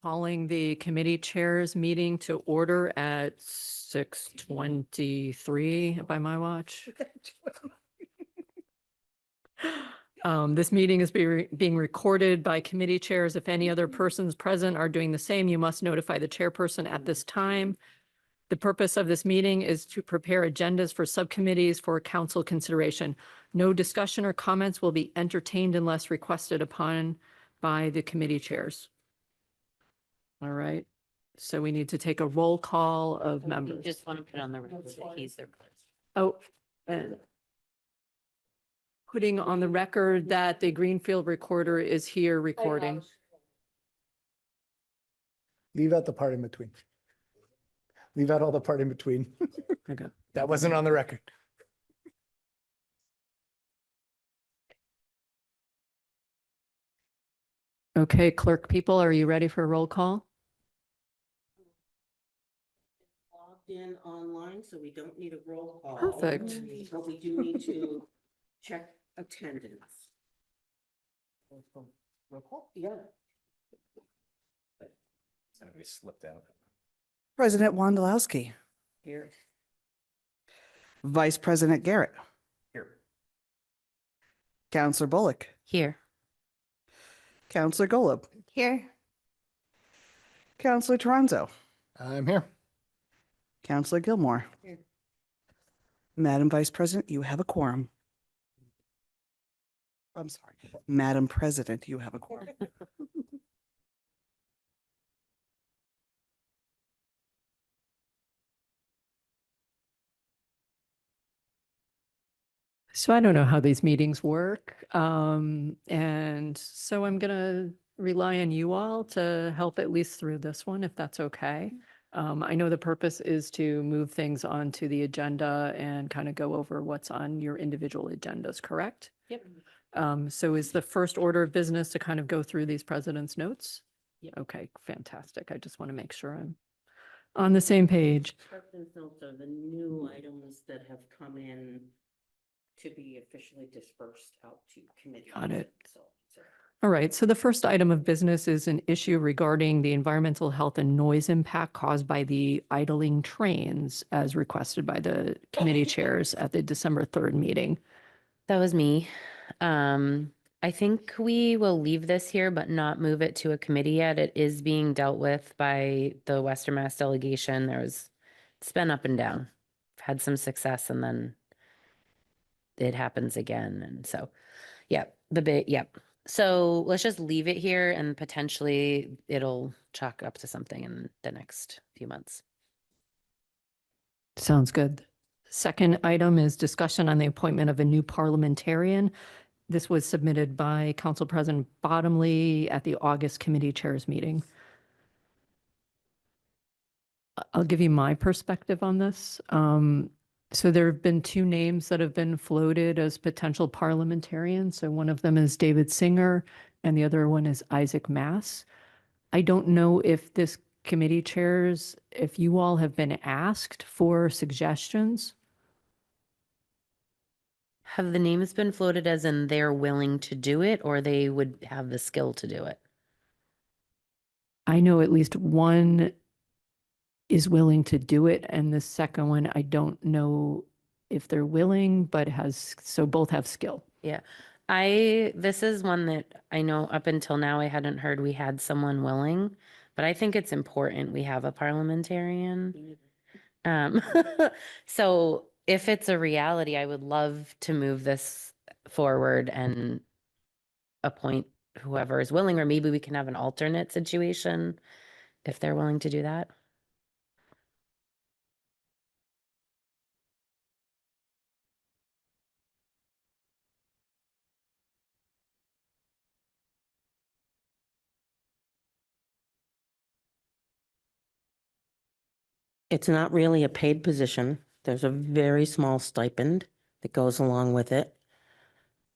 Calling the committee chairs meeting to order at 6:23 by my watch. This meeting is being recorded by committee chairs. If any other persons present are doing the same, you must notify the chairperson at this time. The purpose of this meeting is to prepare agendas for subcommittees for council consideration. No discussion or comments will be entertained unless requested upon by the committee chairs. All right, so we need to take a roll call of You members. just want to put on the record that he's their president. Oh, and putting on the record that the Greenfield recorder is here recording. Leave out the part in between. Leave out all the part in between. Okay. That wasn't on the record. Okay, clerk people, are you ready for a roll call? Logged in online, so we don't need a roll call. Perfect. But we do need to check attendance. Roll call? Yeah. Somebody slipped out. President Wondolowski, Here. Vice President Garrett, Here. Counselor Bullock, Here. Counselor Golub, Here. Counselor Toronzo, I'm here. Counselor Gilmore. Here. Madam Vice President, you have a quorum. I'm sorry, Madam President, you have a quorum. So I don't know how these meetings work. And so I'm gonna rely on you all to help at least through this one, if that's okay. I know the purpose is to move things onto the agenda and kind of go over what's on your individual agendas, correct? Yep. So is the first order of business to kind of go through these president's notes? Yep. Okay, fantastic. I just want to make sure I'm on the same page. President's notes are the new items that have come in to be officially dispersed out to committee. Got it. So. All right, so the first item of business is an issue regarding the environmental health and noise impact caused by the idling trains as requested by the committee chairs at the December 3rd meeting. That was me. I think we will leave this here, but not move it to a committee yet. It is being dealt with by the Western Mass delegation. It's been up and down. I've had some success and then it happens again. And so, yep. So let's just leave it here and potentially it'll chalk up to something in the next few months. Sounds good. Second item is discussion on the appointment of a new parliamentarian. This was submitted by Council President Bottomley at the August committee chairs meeting. I'll give you my perspective on this. So there have been two names that have been floated as potential parliamentarians. So one of them is David Singer and the other one is Isaac Mass. I don't know if this committee chairs, if you all have been asked for suggestions. Have the names been floated as in they're willing to do it or they would have the skill to do it? I know at least one is willing to do it, and the second one, I don't know if they're willing, but both have skill. Yeah. This is one that I know up until now I hadn't heard we had someone willing, but I think it's important we have a parliamentarian. So if it's a reality, I would love to move this forward and appoint whoever is willing, or maybe we can have an alternate situation if they're willing to do that. It's not really a paid position. There's a very small stipend that goes along with it.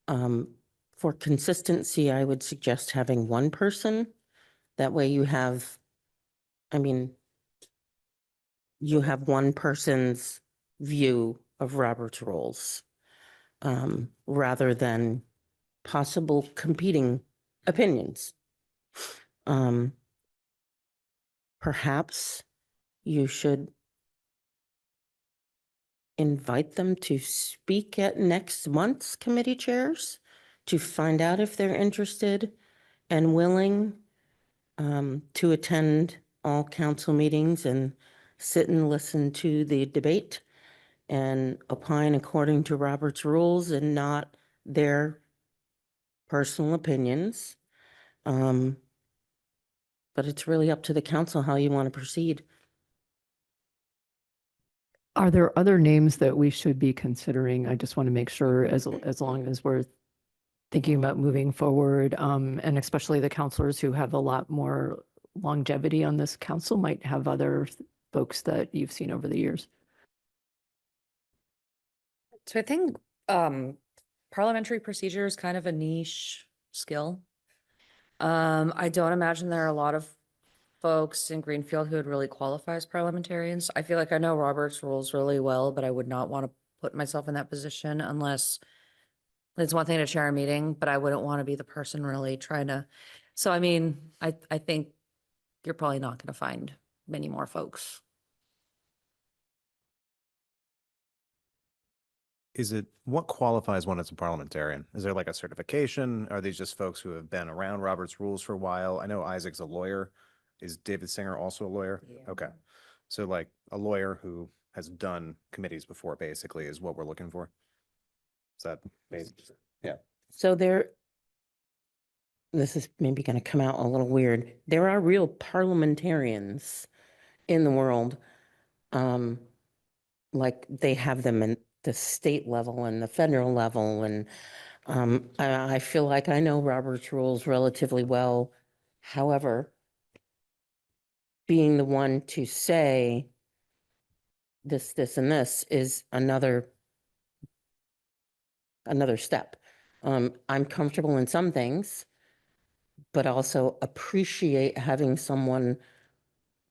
For consistency, I would suggest having one person. That way you have, you have one person's view of Robert's rules, rather than possible competing opinions. perhaps you should invite them to speak at next month's committee chairs to find out if they're interested and willing to attend all council meetings and sit and listen to the debate and opine according to Robert's rules and not their personal opinions. But it's really up to the council how you want to proceed. Are there other names that we should be considering? I just want to make sure as long as we're thinking about moving forward, and especially the counselors who have a lot more longevity on this council might have other folks that you've seen over the years. So I think parliamentary procedure is kind of a niche skill. I don't imagine there are a lot of folks in Greenfield who would really qualify as parliamentarians. I feel like I know Robert's rules really well, but I would not want to put myself in that position unless it's one thing to chair a meeting, but I wouldn't want to be the person really trying to. So I mean, I think you're probably not going to find many more folks. What qualifies one as a parliamentarian? Is there like a certification? Are these just folks who have been around Robert's rules for a while? I know Isaac's a lawyer. Is David Singer also a lawyer? Yeah. Okay. So like a lawyer who has done committees before basically is what we're looking for. Is that basically? Yeah. So this is maybe going to come out a little weird. There are real parliamentarians in the world. Like they have them in the state level and the federal level. And I feel like I know Robert's rules relatively well. However, being the one to say this, and this is another step. I'm comfortable in some things, but also appreciate having someone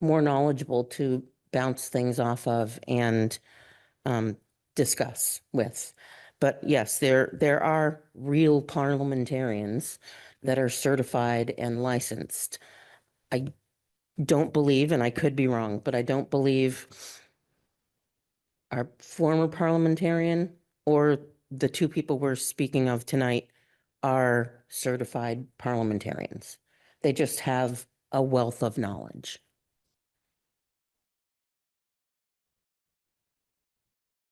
more knowledgeable to bounce things off of and discuss with. But yes, there are real parliamentarians that are certified and licensed. I don't believe, and I could be wrong, but I don't believe our former parliamentarian or the two people we're speaking of tonight are certified parliamentarians. They just have a wealth of knowledge.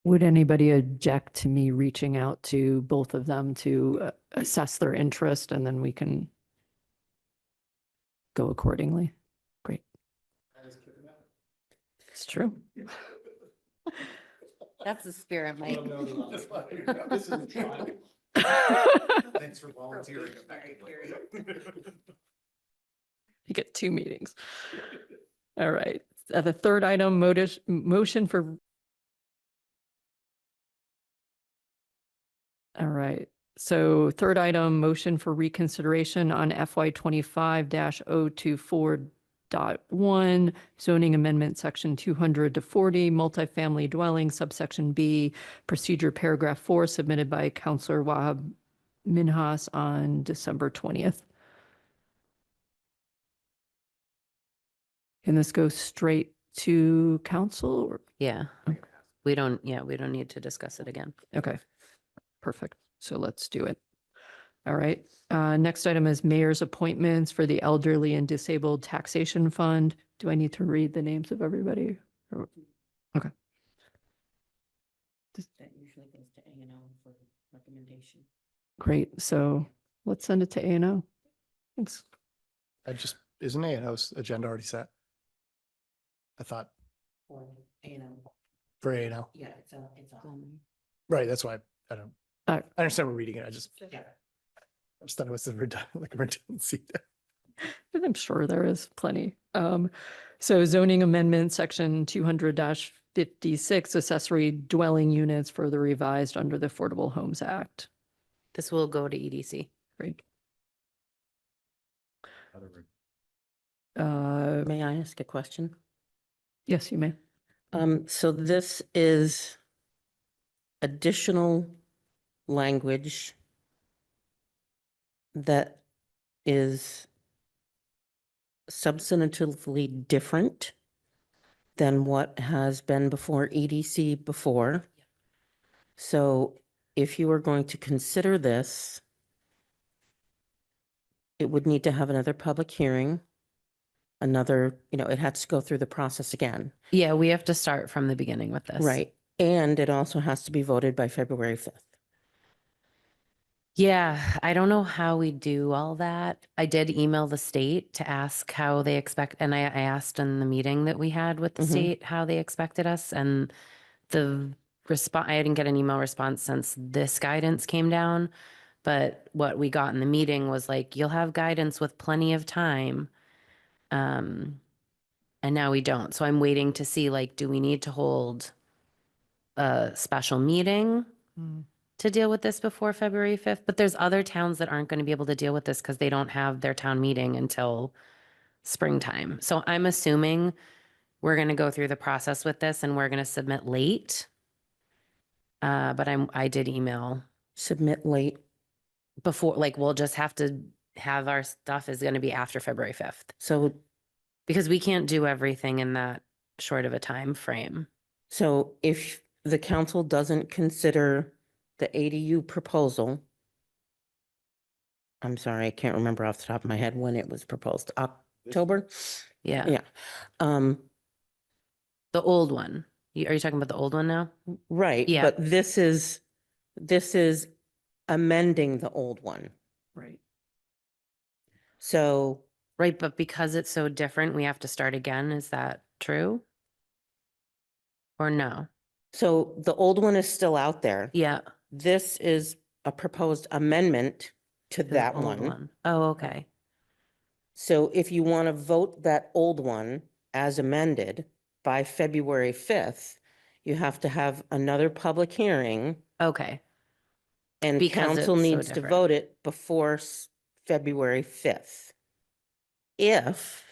Would anybody object to me reaching out to both of them to assess their interest and then we can go accordingly? Great. It's true. That's the spirit, Mike. Thanks for volunteering. You get 2 meetings. All right. The third item, motion for. All right. So third item, motion for reconsideration on FY 25-024.1 zoning amendment section 200 to 40 multifamily dwelling subsection B procedure paragraph 4 submitted by Councillor Wahab Minhas on December 20th. Can this go straight to council? Or- Yeah. Okay. We don't need to discuss it again. Okay, perfect. So let's do it. All right. Next item is mayor's appointments for the Elderly and Disabled Taxation Fund. Do I need to read the names of everybody? Or- Okay. That usually goes to A&O for recommendation. Great. So let's send it to A&O. Thanks. Isn't A&O's agenda already set? I thought For A&O. for A&O. Yeah, it's on. Right, that's why I don't, Uh, I understand we're reading it. I just Yeah. thought it was a like a redundancy. And I'm sure there is plenty. So zoning amendment, section 200-56, accessory dwelling units further revised under the Affordable Homes Act. This will go to EDC. Great. May I ask a question? Yes, you may. So this is additional language that is substantively different than what has been before EDC before. So if you are going to consider this, it would need to have another public hearing, another, it has to go through the process again. Yeah, we have to start from the beginning with this. Right. And it also has to be voted by February 5th. Yeah, I don't know how we do all that. I did email the state to ask how they expect, and I asked in the meeting that we had with the Mhm. state how they expected us, and the response, I didn't get an email response since this guidance came down. But what we got in the meeting was like, you'll have guidance with plenty of time. And now we don't. So I'm waiting to see, like, do we need to hold a special meeting Mm. to deal with this before February 5th? But there's other towns that aren't going to be able to deal with this because they don't have their town meeting until springtime. So I'm assuming we're going to go through the process with this and we're going to submit late. But I did email Submit late. before, like, we'll just have to have our stuff is going to be after February 5th So, because we can't do everything in that short of a time frame. so if the council doesn't consider the ADU proposal, I'm sorry, I can't remember off the top of my head when it was proposed, October? Yeah. Yeah. The old one. Are you talking about the old one now? Right. Yeah. But this is amending the old one. Right. So Right, but because it's so different, we have to start again. Is that true? Or no? So the old one is still out there. Yeah. This is a proposed amendment to the that old one. Oh, okay. So if you want to vote that old one as amended by February 5th, you have to have another public hearing Okay. and Because council it's so needs to different. vote it before February 5th. If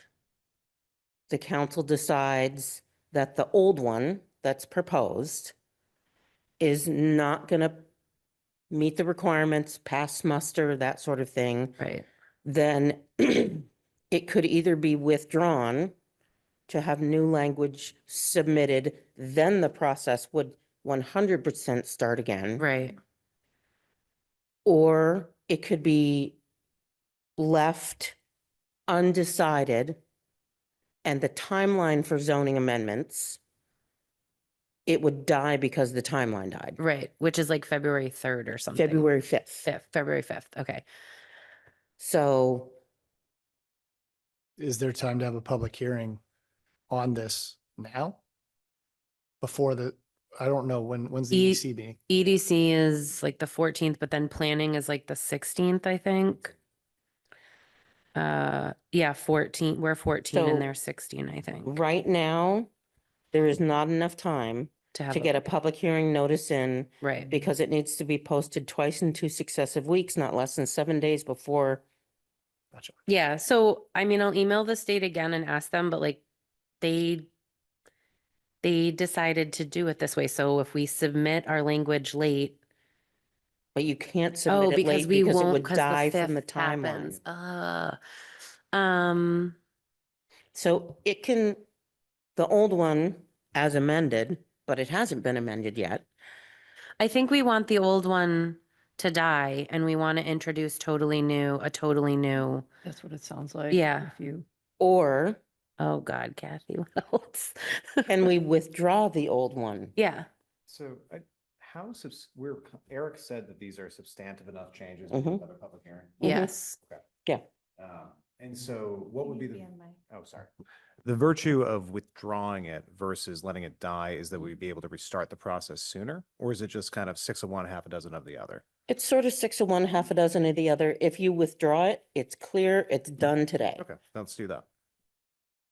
the council decides that the old one that's proposed is not going to meet the requirements, pass muster, that sort of thing, Right. then it could either be withdrawn to have new language submitted, then the process would 100% start again. Right. Or it could be left undecided and the timeline for zoning amendments, it would die because the timeline died. Right. Which is like February 3rd or something. February 5th. 5th, February 5th. Okay. So Is there time to have a public hearing on this now? Before I don't know, when's the E- EDC meeting? EDC is like the 14th, but then planning is like the 16th, I think. Yeah, 14. We're 14 So- and they're 16, I think. right now, there is not enough time To have to get a public hearing notice in right. because it needs to be posted twice in 2 successive weeks, not less than 7 days before. Gotcha. Yeah, so I mean, I'll email the state again and ask them, but like they decided to do it this way. So if we submit our language late, But you can't oh, submit it because late we because it won't, would because die the from the 5th happens. timeline. Um, So it can, the old one as amended, but it hasn't been amended yet. I think we want the old one to die and we want to introduce a totally new, That's what it sounds like. Yeah. If you, Or oh God, Kathy, what else? can we withdraw the old one? Yeah, So how, Eric said that these are substantive enough changes Mhm. for another public hearing. yes. And so what would be oh, sorry. The virtue of withdrawing it versus letting it die is that we'd be able to restart the process sooner? Or is it just kind of 6 of one, half a dozen of the other? It's sort of 6 of one, half a dozen of the other. If you withdraw it, it's clear, it's done today. Okay, let's do that.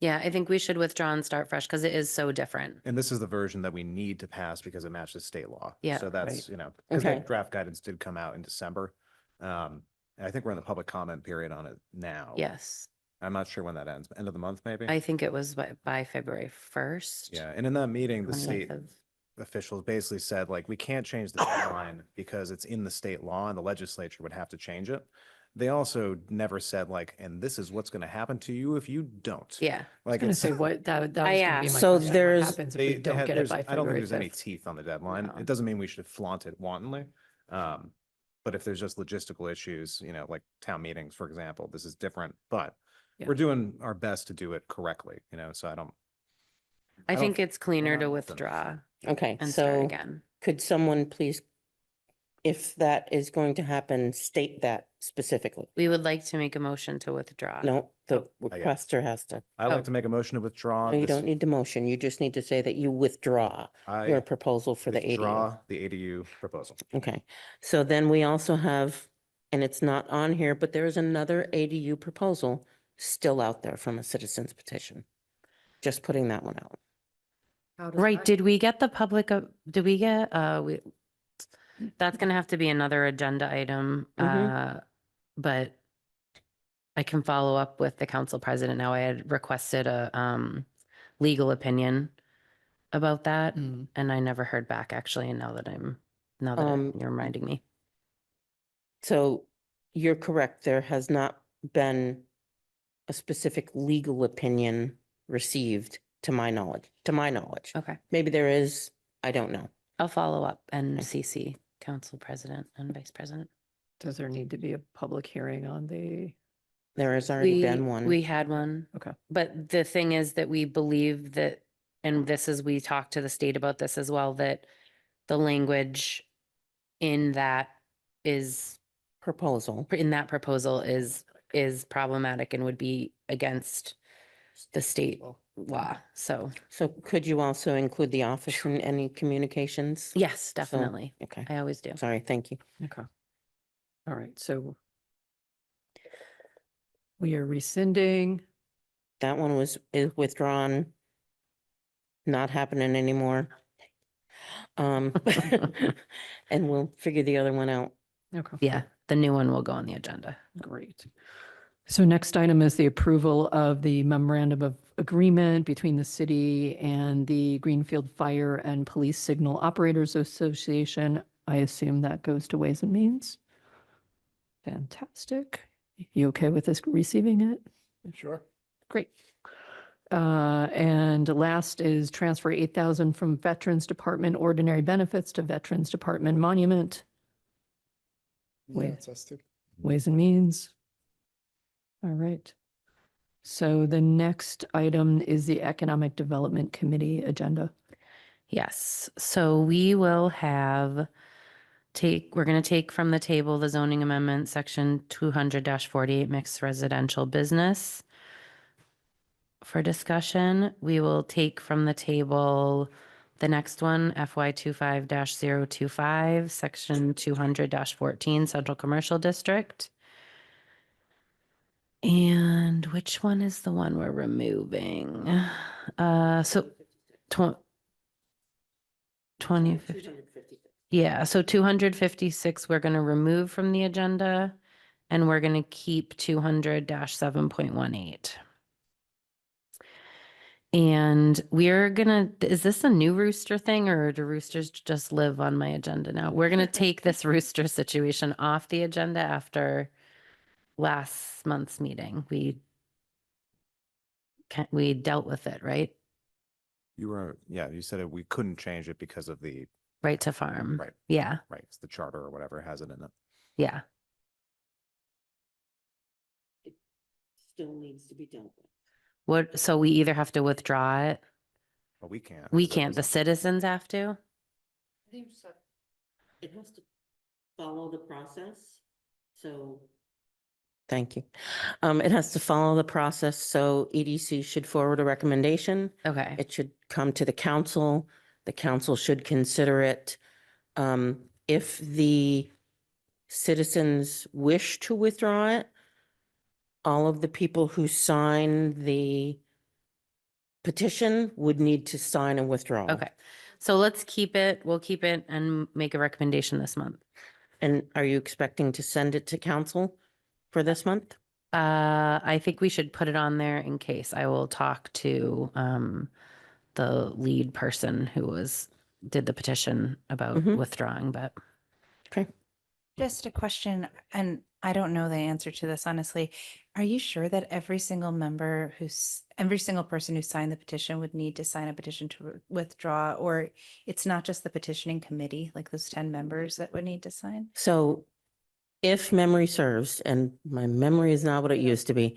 Yeah, I think we should withdraw and start fresh because it is so different. And this is the version that we need to pass because it matches state law. Yeah, So that's, right. because Okay. that draft guidance did come out in December. And I think we're in the public comment period on it now. Yes. I'm not sure when that ends, end of the month, maybe? I think it was by February 1st. Yeah, and in that meeting, the 20th state of- officials basically said, like, we can't change the deadline because it's in the state law and the legislature would have to change it. they also never said like, and this is what's going to happen to you if you don't. Yeah. I was Like gonna it's, say what, that was I gonna be my asked, so question. What there's- happens if we they don't had, get it there's, by I don't think February there's any 5th? teeth on the deadline. No. It doesn't mean we should flaunt it wantonly. But if there's just logistical issues, like town meetings, for example, this is different, but Yeah. we're doing our best to do it correctly, so I don't. I don't- think it's cleaner not to involved in it. withdraw Okay, and start so again. could someone please, if that is going to happen, state that specifically? We would like to make a motion to withdraw. No, the yeah. requester has to. I'd like Oh. to make a motion to withdraw. No, you this- don't need the motion. You just need to say that you withdraw your I proposal for the ADU. withdraw the ADU proposal. Okay, so then we also have, and it's not on here, but there is another ADU proposal still out there from a citizen's petition. Just putting that one out. Right, did we get the public, did we get, that's gonna have to be another agenda item, but I can follow up with the council president now. I had requested a, legal opinion about that, Mm. and I never heard back actually, and now that you're reminding me. So you're correct, there has not been a specific legal opinion received to my knowledge, Okay, Maybe there is, I don't know. I'll follow up and Okay. CC council president and vice president. Does there need to be a public hearing on the? There has already been one. We had one. Okay. But the thing is that we believe that, and this is, we talked to the state about this as well, that the language in that Proposal. proposal is problematic and would be against the state law. So, So could you also include the office in any communications? yes, So- definitely. Okay, I always do. sorry, thank you. Okay. All right, so we are rescinding. That one is withdrawn. Not happening anymore. And we'll figure the other one out. Okay. Yeah, the new one will go on the agenda. Great. So next item is the approval of the memorandum of agreement between the city and the Greenfield Fire and Police Signal Operators Association. I assume that goes to Ways and Means. Fantastic. You okay with us receiving it? Sure. Great. And last is transfer 8,000 from Veterans Department Ordinary Benefits to Veterans Department Monument, Wait. Yeah, it's us too. Ways and Means. All right. So the next item is the Economic Development Committee agenda. Yes, so we will we're going to take from the table the zoning amendment, section 200-48 mixed residential business. For discussion, we will take from the table the next one, FY 25-025, section 200-14 central commercial district. And which one is the one we're removing? So 2050. Yeah, so 256, we're going to remove from the agenda and we're going to keep 200-7.18. And we're going to, is this a new rooster thing or do roosters just live on my agenda now? We're going to take this rooster situation off the agenda after last month's meeting. We dealt with it, right? You said we couldn't change it because of the, Right to farm. Right. Yeah, right, it's the charter or whatever has it in it. yeah. Still needs to be dealt with. So we either have to withdraw it. But we can't. We because it can't, the was- citizens have to. It has to follow the process, so. Thank you. It has to follow the process, so EDC should forward a recommendation. Okay, It should come to the council. The council should consider it. If the citizens wish to withdraw it, all of the people who sign the petition would need to sign a withdrawal. okay. So let's keep it, we'll keep it and make a recommendation this month. And are you expecting to send it to council for this month? I think we should put it on there in case. I will talk to the lead person who did the petition about Mhm. withdrawing, but Okay. Just a question, and I don't know the answer to this, honestly. Are you sure that every single member every single person who signed the petition would need to sign a petition to withdraw? Or it's not just the petitioning committee, like those 10 members that would need to sign? So if memory serves, and my memory is not what it used to be,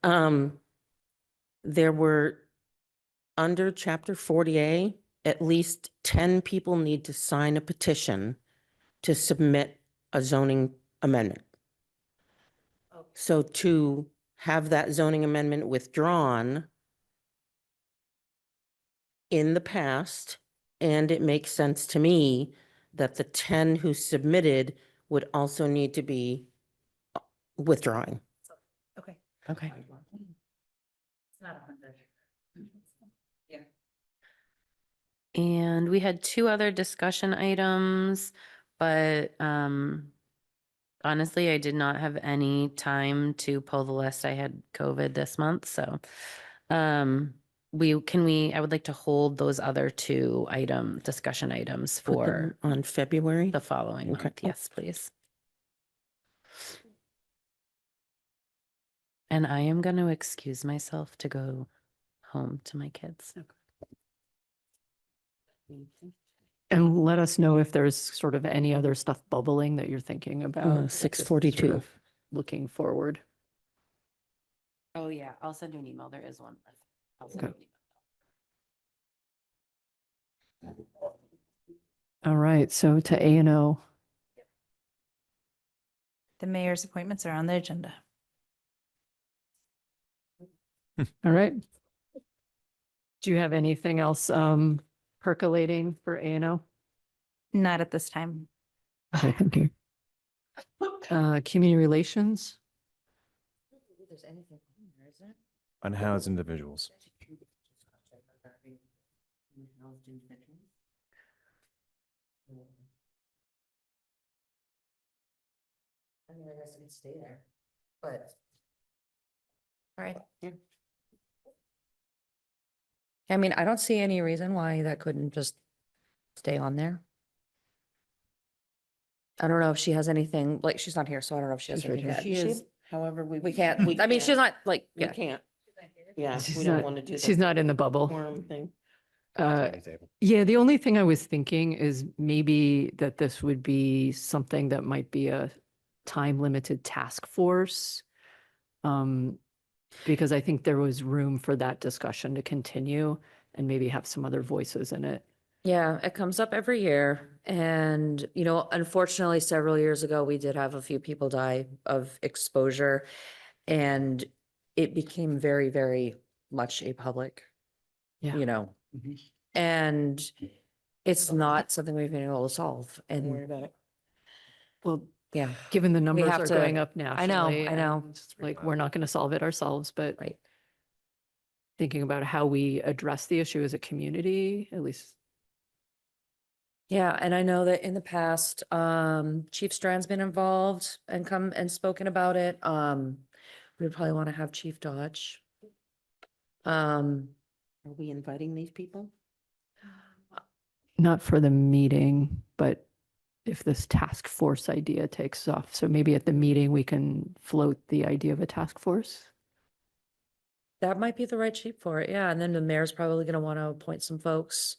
there were under chapter 40A, at least 10 people need to sign a petition to submit a zoning amendment. So to have that zoning amendment withdrawn in the past, and it makes sense to me that the 10 who submitted would also need to be withdrawing. Okay. Okay. It's not 100. Yeah. And we had two other discussion items, but honestly, I did not have any time to pull the list. I had COVID this month, so I would like to hold those other two discussion items Put for them on February. the following Okay. month. Yes, please. And I am going to excuse myself to go home to my kids. And let us know if there's sort of any other stuff bubbling that you're thinking about. just sort 6:42. of Looking forward. Oh, yeah, I'll send you an email. There is one. I'll send Okay. you an email. All right, so to A and O. The mayor's appointments are on the agenda. All right. Do you have anything else percolating for A and O? Not at this time. Okay, thank you. Community relations? There's anything on there, is there? Unhoused individuals. I mean, I guess it could stay there, but. All right. I mean, I don't see any reason why that couldn't just stay on there. I don't know if she has anything, like, she's not here, so I don't know if she has She's right anything. here. yet. She is, however, We can't, I mean, she's not like, We yeah. can't. Yeah, we She's don't not- want to do She's the not in the bubble. quorum thing. Yeah, the only thing I was thinking is maybe that this would be something that might be a time-limited task force. Because I think there was room for that discussion to continue and maybe have some other voices in it. Yeah, it comes up every year. And, you know, unfortunately, several years ago, we did have a few people die of exposure. And it became very, very much a public, Yeah. you know, Mhm. and it's not something we've been able to solve. Don't worry And about it. Well, yeah, given the numbers have are to- going up I nationally. know. and, Like, we're not going to solve it ourselves, but right. thinking about how we address the issue as a community, at least. Yeah, and I know that in the past, Chief Strand's been involved and come and spoken about it. We would probably want to have Chief Dodge. Are we inviting these people? Not for the meeting, but if this task force idea takes off. So maybe at the meeting, we can float the idea of a task force. That might be the right chief for it, yeah. And then the mayor's probably gonna want to appoint some folks.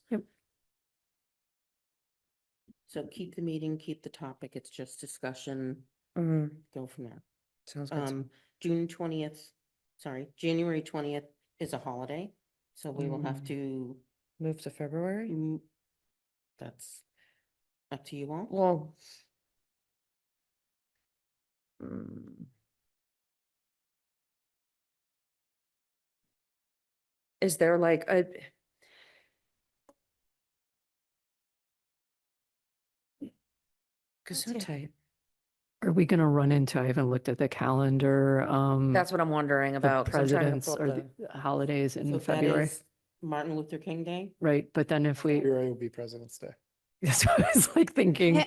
So keep the meeting, keep the topic. It's just discussion, go from there. Sounds good. June 20th, sorry, January 20th is a holiday. So we will have to, Move to February? that's up to you all. Well. mm. Is there like a? Cause so Let's see. tight. Are we going to run into, I haven't looked at the calendar. That's what I'm wondering The about. 'cause I'm trying to presidents pull up or the holidays So in that February, is Martin Luther King Day. right? But then if we, February will be President's Day. so I was like thinking, Yeah.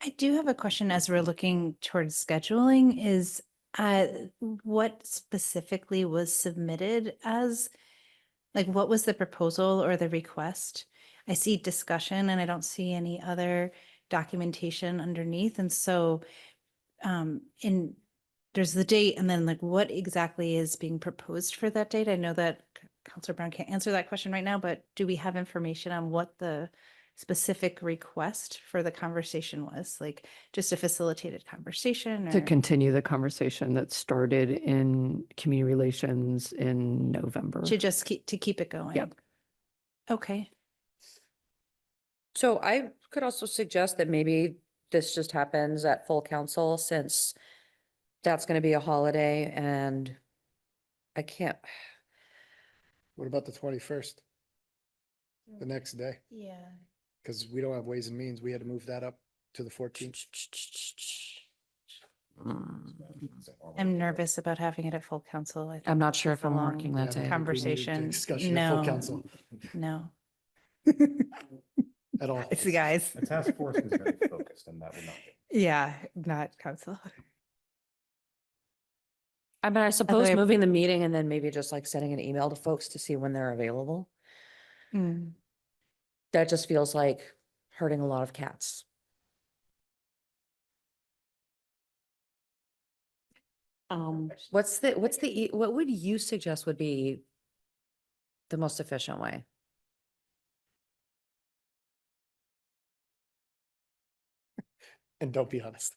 I do have a question as we're looking towards scheduling is what specifically was submitted as, like, what was the proposal or the request? I see discussion and I don't see any other documentation underneath. And so there's the date and then like what exactly is being proposed for that date? I know that Counselor Brown can't answer that question right now, but do we have information on what the specific request for the conversation was? Like just a facilitated conversation To or? continue the conversation that started in community relations in November. To just keep it going? Yep. Okay. So I could also suggest that maybe this just happens at full council since that's going to be a holiday and I can't, What about the 21st? The next day? Yeah. Because we don't have Ways and Means. We had to move that up to the 14th. I'm nervous about having it at full council. I think I'm not it's sure if a I'm long working Yeah, I that don't day. think we needed the Conversation. Discussion at full No. council No, at all. it's the guys. The task force is very focused and that would not be. Yeah, not council. I mean, I suppose I- moving the meeting and then maybe just like sending an email to folks to see when they're available. Mm. That just feels like hurting a lot of cats. What would you suggest would be the most efficient way? And don't be honest.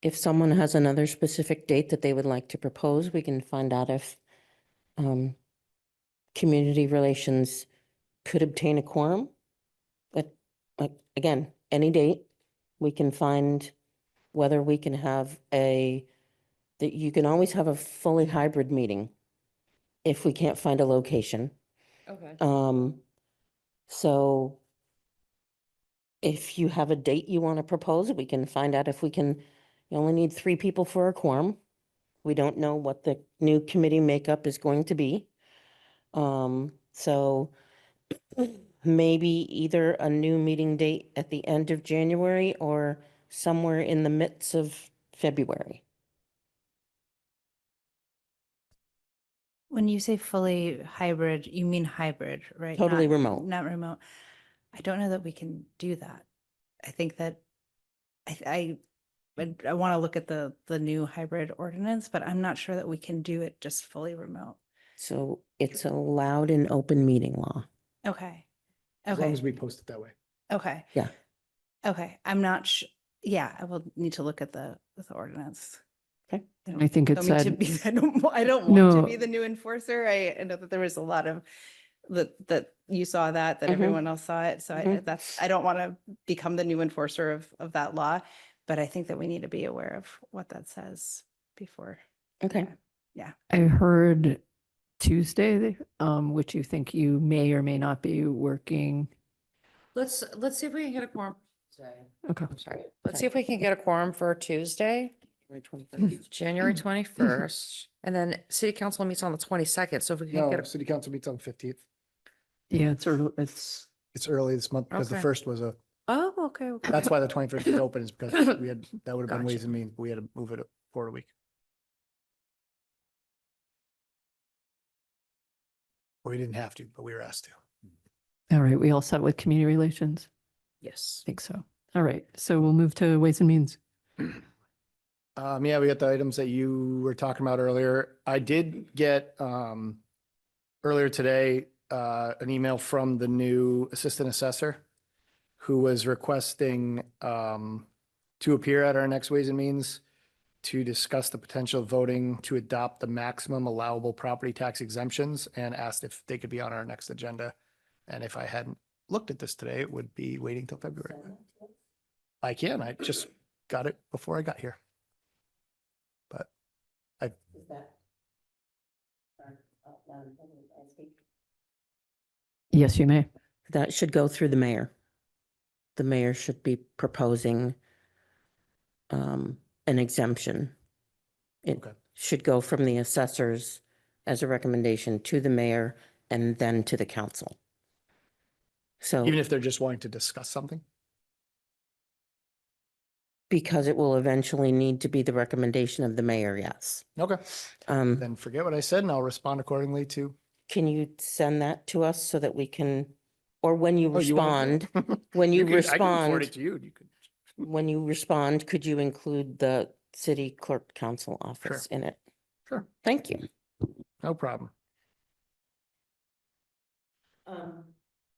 If someone has another specific date that they would like to propose, we can find out if community relations could obtain a quorum. But again, any date, we can find whether we can have that you can always have a fully hybrid meeting if we can't find a location. Okay. So if you have a date you want to propose, we can find out if we can, you only need 3 people for a quorum. We don't know what the new committee makeup is going to be. So maybe either a new meeting date at the end of January or somewhere in the midst of February. When you say fully hybrid, you mean hybrid, right? Totally Not- remote. Not remote. I don't know that we can do that. I think that I want to look at the new hybrid ordinance, but I'm not sure that we can do it just fully remote. So it's allowed in open meeting law. Okay. As long Okay. as we post it that way. Okay. Yeah. Okay. I'm not yeah, I will need to look at the ordinance. Okay. I think it don't mean to said, be, I don't want to No. be the new enforcer. I know that there was a lot of that you saw that Mhm. everyone else saw it. So Mhm. I don't want to become the new enforcer of that law, but I think that we need to be aware of what that says before. Okay. I heard Tuesday, which you think you may or may not be working. Let's see if we can get a quorum. Okay. I'm sorry. Let's see if we can get a quorum for Tuesday, January 21st. And then city council meets on the 22nd. So if we can No, get, city council meets on the 15th. Yeah, it's It's early this month because the Okay. first was oh, okay. that's why the 21st is open is because that would have been Ways Gotcha. and Means. We had to move it forward a week. We didn't have to, but we were asked to. all right. We all set with community relations? Yes. I think so. All right. So we'll move to Ways and Means. Yeah, we got the items that you were talking about earlier. I did get, earlier today, an email from the new assistant assessor who was requesting, to appear at our next Ways and Means to discuss the potential of voting to adopt the maximum allowable property tax exemptions and asked if they could be on our next agenda. And if I hadn't looked at this today, it would be waiting till February. I can, I just got it before I got here. But I, Yes, you may. That should go through the mayor. The mayor should be proposing an exemption. It Okay. should go from the assessors as a recommendation to the mayor and then to the council. So even if they're just wanting to discuss something? because it will eventually need to be the recommendation of the mayor, yes. Okay, Um, then forget what I said and I'll respond accordingly to. can you send that to us so that we can, or when you Oh, you want respond, it? when you I can forward it respond, to you. You could. when you respond, could you include the city clerk council office in it? Sure, Thank you. no problem.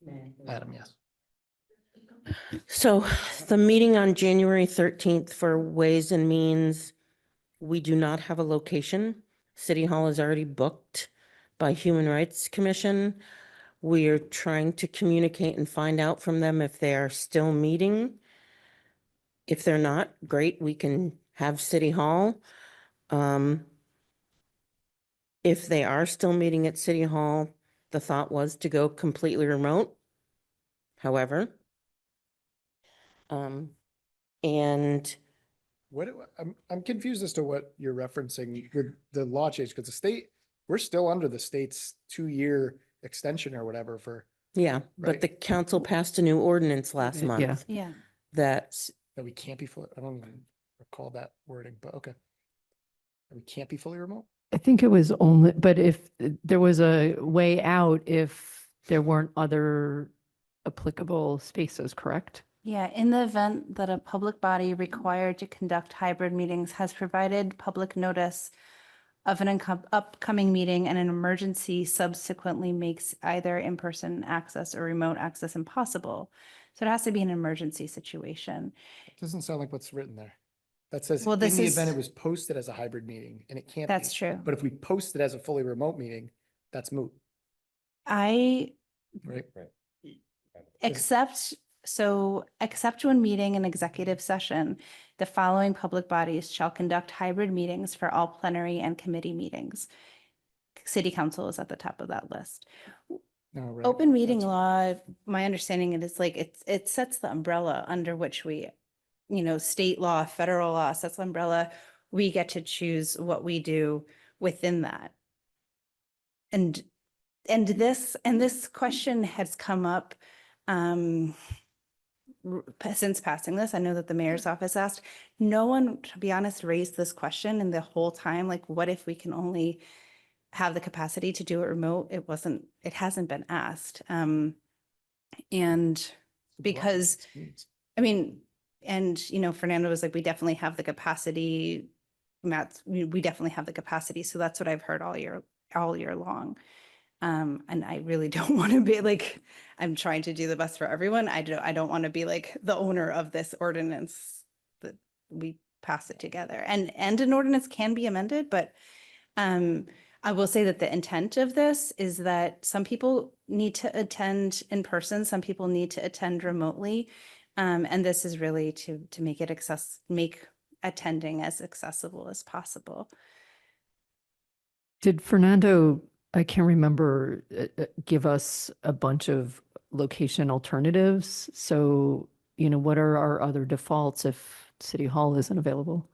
May I- Adam, yes. So the meeting on January 13th for Ways and Means, we do not have a location. City Hall is already booked by Human Rights Commission. We are trying to communicate and find out from them if they are still meeting. If they're not, great, we can have City Hall. If they are still meeting at City Hall, the thought was to go completely remote. However, and I'm confused as to what you're referencing with the law change, because the state, we're still under the state's 2-year extension or whatever for, yeah, but Right. the council passed a new ordinance last Yeah. month Yeah. that, that we can't be fully, I don't even recall that wording, but okay. We can't be fully remote? I think it was only, but if there was a way out, if there weren't other applicable spaces, correct? Yeah, in the event that a public body required to conduct hybrid meetings has provided public notice of an upcoming meeting and an emergency subsequently makes either in-person access or remote access impossible. So it has to be an emergency situation. It doesn't sound like what's written there. That says, Well, in this the event is- it was posted as a hybrid meeting, and it can't be. That's true. But if we post it as a fully remote meeting, that's moot, I right? except when meeting an executive session, the following public bodies shall conduct hybrid meetings for all plenary and committee meetings. City council is at the top of that list. No, right. Open meeting That's- law, my understanding it is like, it sets the umbrella under which we, state law, federal law sets the umbrella. We get to choose what we do within that. And this question has come up, since passing this. I know that the mayor's office asked, no one, to be honest, raised this question in the whole time, like, what if we can only have the capacity to do it remote? It hasn't been asked. And because, I mean, and, Fernando was like, we definitely have the capacity. Matt, we definitely have the capacity. So that's what I've heard all year long. And I really don't want to be like, I'm trying to do the best for everyone. I don't want to be like the owner of this ordinance that we pass it together. And an ordinance can be amended, but I will say that the intent of this is that some people need to attend in person, some people need to attend remotely. And this is really to make make attending as accessible as possible. Did Fernando, I can't remember, give us a bunch of location alternatives? So, what are our other defaults if City Hall isn't available?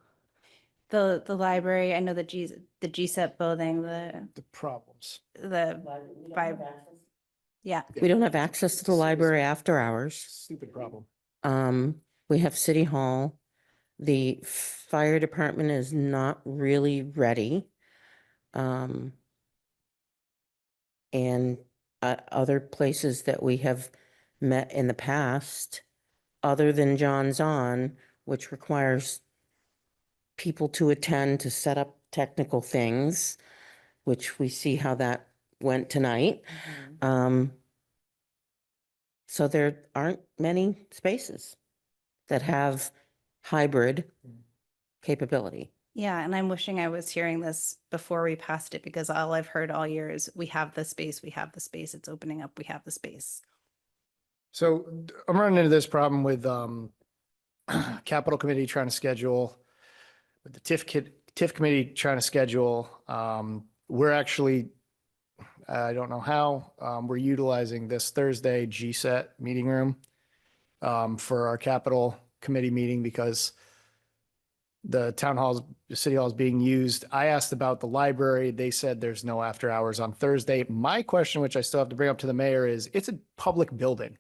The library, I know the GSEP building, the problems. yeah. we don't have access to the library after hours. Stupid problem. We have City Hall. The fire department is not really ready. And other places that we have met in the past, other than John's On, which requires people to attend to set up technical things, which we see how that went tonight. So there aren't many spaces that have hybrid capability. Yeah, and I'm wishing I was hearing this before we passed it, because all I've heard all year is we have the space, it's opening up, we have the space. So I'm running into this problem with capital committee trying to schedule, with the TIF committee trying to schedule. We're actually, I don't know how, we're utilizing this Thursday GSET meeting room for our capital committee meeting because the city hall is being used. I asked about the library. They said there's no after hours on Thursday. My question, which I still have to bring up to the mayor, is it's a public building.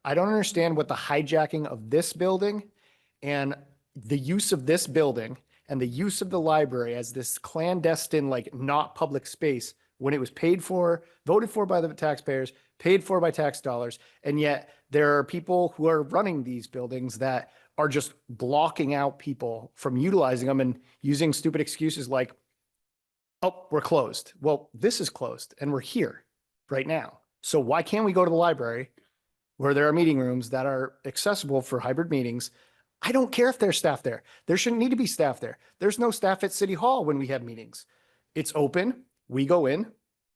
I don't understand what the hijacking of this building and the use of this building and the use of the library as this clandestine, like not public space, when it was paid for, voted for by the taxpayers, paid for by tax dollars. And yet there are people who are running these buildings that are just blocking out people from utilizing them and using stupid excuses like, oh, we're closed. Well, this is closed and we're here right now. So why can't we go to the library where there are meeting rooms that are accessible for hybrid meetings? I don't care if there's staff there. There shouldn't need to be staff there. There's no staff at City Hall when we have meetings. It's open. We go in.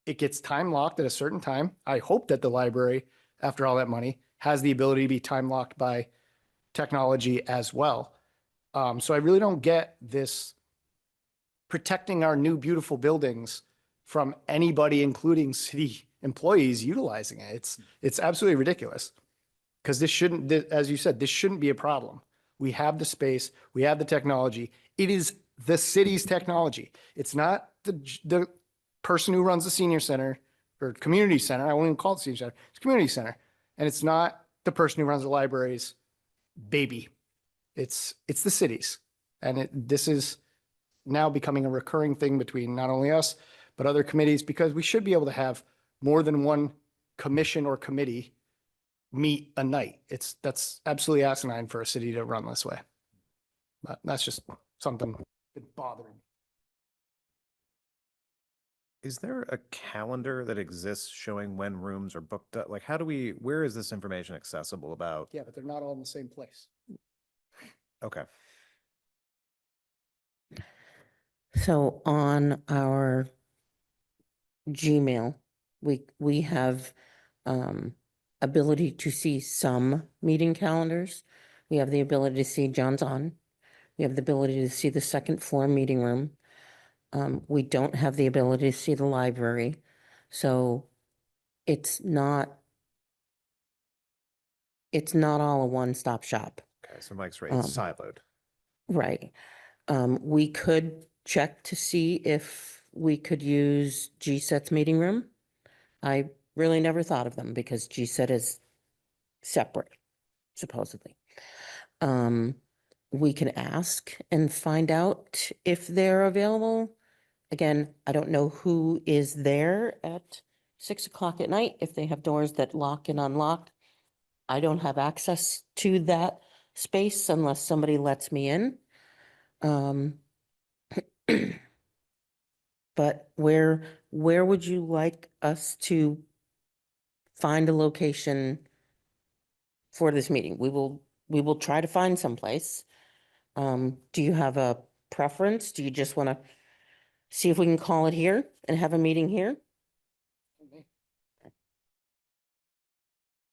It gets time locked at a certain time. I hope that the library, after all that money, has the ability to be time locked by technology as well. So I really don't get this protecting our new beautiful buildings from anybody, including city employees, utilizing it. It's absolutely ridiculous. Because this shouldn't, as you said, this shouldn't be a problem. We have the space, we have the technology. It is the city's technology. It's not the person who runs the senior center or community center. I won't even call it senior center. It's community center. And it's not the person who runs the library's baby. It's the city's. And this is now becoming a recurring thing between not only us, but other committees, because we should be able to have more than one commission or committee meet a night. That's absolutely asinine for a city to run this way. But that's just something that's bothering me. Is there a calendar that exists showing when rooms are booked up? Like, where is this information accessible about? Yeah, but they're not all in the same place. Okay. So on our Gmail, we have ability to see some meeting calendars. We have the ability to see John's on. We have the ability to see the second floor meeting room. We don't have the ability to see the library. So it's not all a one-stop shop. Okay. So Mike's right. It's siloed. Right. We could check to see if we could use GSET's meeting room. I really never thought of them because GSET is separate, supposedly. We can ask and find out if they're available. Again, I don't know who is there at 6 o'clock at night, if they have doors that lock and unlock. I don't have access to that space unless somebody lets me in. But where would you like us to find a location for this meeting? We will try to find someplace. Do you have a preference? Do you just want to see if we can call it here and have a meeting here?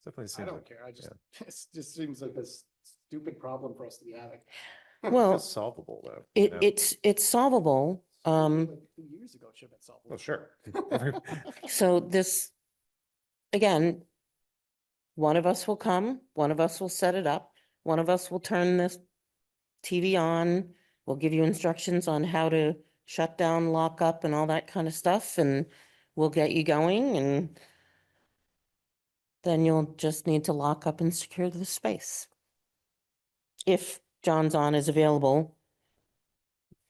Definitely I seems don't like, care. It just seems like this stupid problem for us to be having. Well, it's solvable though. you know? it's solvable. Like 2 years ago, it should have been solved. Well, sure. So this, again, one of us will come, one of us will set it up, one of us will turn this TV on. We'll give you instructions on how to shut down, lock up and all that kind of stuff, and we'll get you going, and then you'll just need to lock up and secure the space. If John's on is available,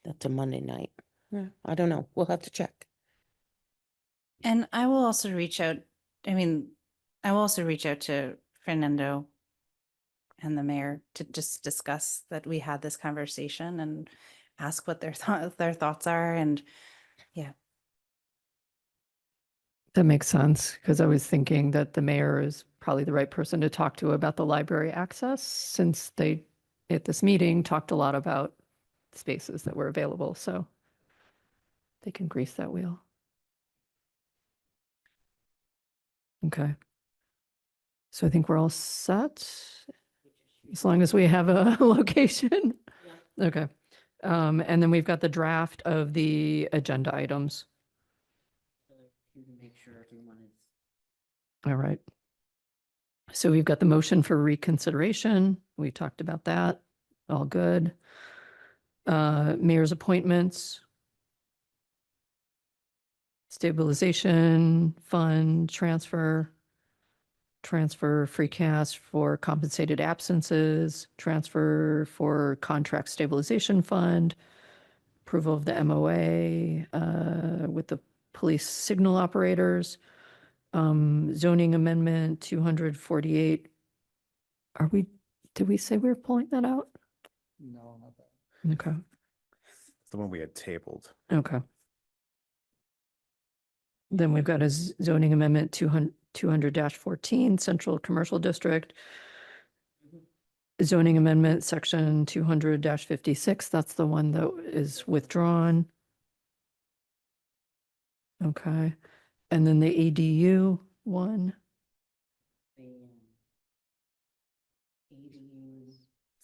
that's a Monday night. Yeah, I don't know. We'll have to check. And I will also reach out, I will also reach out to Fernando and the mayor to just discuss that we had this conversation and ask what their thoughts are. And That makes sense, because I was thinking that the mayor is probably the right person to talk to about the library access, since they, at this meeting, talked a lot about spaces that were available, so they can grease that wheel. Okay. So I think we're all set, as long as we have a location. Okay. And then we've got the draft of the agenda items. You can make sure everyone is. All right. So we've got the motion for reconsideration. We talked about that. All good. Mayor's appointments. Stabilization, fund, transfer. transfer free cash for compensated absences, transfer for contract stabilization fund, approval of the MOA with the police signal operators, zoning amendment 248. Did we say we were pulling that out? No, not that. Okay, It's the one we had tabled. okay. Then we've got a zoning amendment 200-14, Central Commercial District. Zoning amendment, section 200-56, that's the one that is withdrawn. Okay, and then the ADU one, The ADUs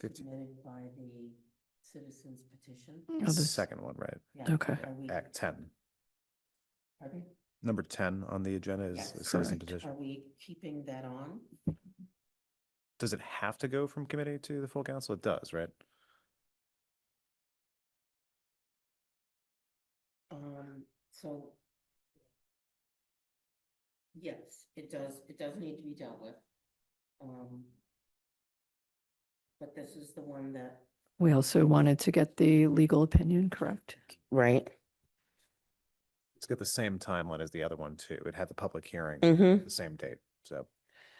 50. submitted by the citizens petition. Oh, The this- second one, right? Yeah, Okay. are we- Act 10. Pardon? Number 10 on the agenda is Yes, the citizen correct. petition. Are we keeping that on? Does it have to go from committee to the full council? It does, right? So. Yes, it does need to be dealt with. But this is the one that, we also wanted to get the legal opinion, correct? Right? It's got the same timeline as the other one too. It had the public hearing, Mm-hmm. the same date, so.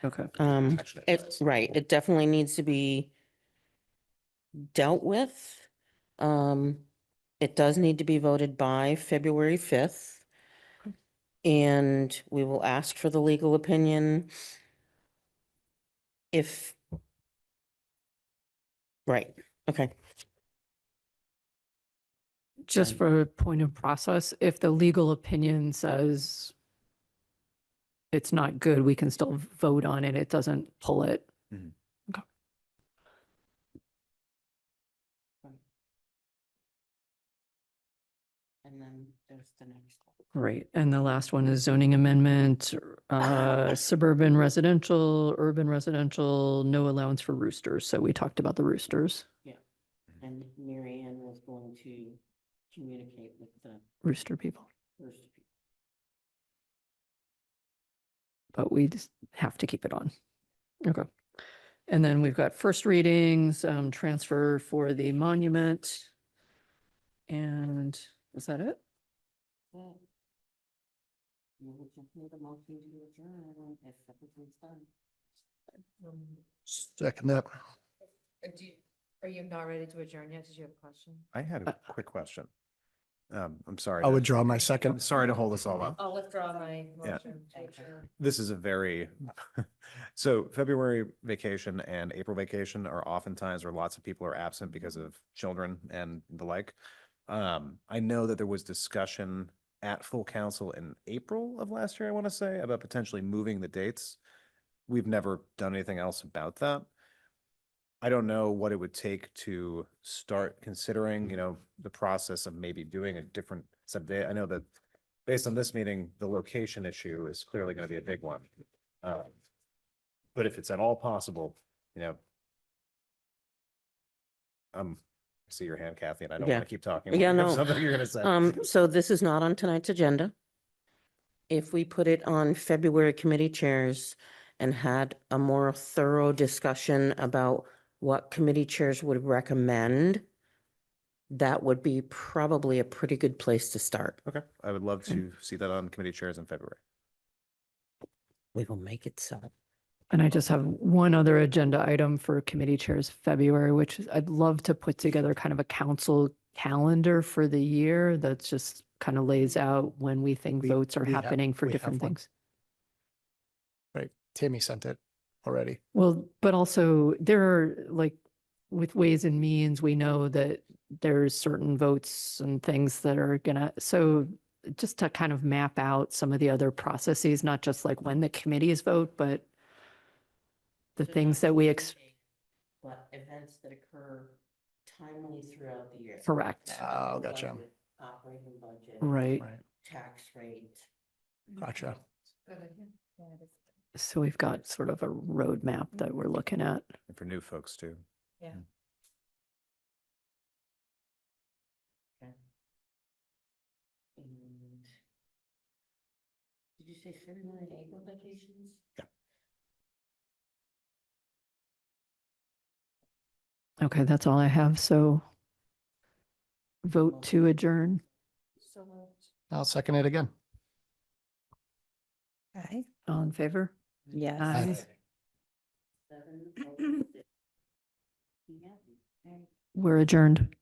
Okay, Protection it It, does. right, it definitely needs to be dealt with. It does need to be voted by February 5th. And we will ask for the legal opinion if, right, okay. just for a point of process, if the legal opinion says it's not good, we can still vote on it. It doesn't pull it. Mhm. Okay. and then there's the next one. Right, and the last one is zoning amendment, suburban residential, urban residential, no allowance for roosters. So we talked about the roosters, And Mary Ann was going to communicate with the rooster people, first people. but we just have to keep it on. Okay. And then we've got first readings, transfer for the monument. And is that it? Yeah. You would just need a motion to adjourn if everything's done. Second that. Are you not ready to adjourn yet? Did you have a question? I had a quick question. I'm sorry. I'll to- withdraw my I'm second. sorry to hold us all up. I'll withdraw my Yeah. motion to adjourn. This is a very, so February vacation and April vacation are oftentimes where lots of people are absent because of children and the like. I know that there was discussion at full council in April of last year, I want to say, about potentially moving the dates. We've never done anything else about that. I don't know what it would take to start considering, the process of maybe doing a different subday. I know that based on this meeting, the location issue is clearly going to be a big one. But if it's at all possible, I see your hand, Kathy, and I don't Yeah. want to keep talking. Yeah, You have no. Something you're going to say. So this is not on tonight's agenda. If we put it on February committee chairs and had a more thorough discussion about what committee chairs would recommend, that would be probably a pretty good place to start. Okay, I would love to see that on committee chairs in February. We will make it so. And I just have one other agenda item for committee chairs February, which is I'd love to put together kind of a council calendar for the year that's just kind of lays out when we think We- votes are we have- happening for we have different one. things. Right. Tammy sent it already. Well, but also there are like with Ways and Means, we know that there's certain votes and things that are gonna, so just to kind of map out some of the other processes, not just like when the committees vote, but the So things not that we, just intake, but events that occur timely throughout the year. correct, Oh, gotcha. Budget, Operating budget. right. Right. Tax rate. Gotcha. Good idea. Yeah, it is. So we've got sort of a roadmap that we're looking at. And for new folks too. Yeah. Okay. And did you say February and April vacations? Yeah. Okay, that's all I have. So vote to adjourn. I'll second it again. Okay. All in favor? Yes. Aye. 7:06 p.m. We're adjourned.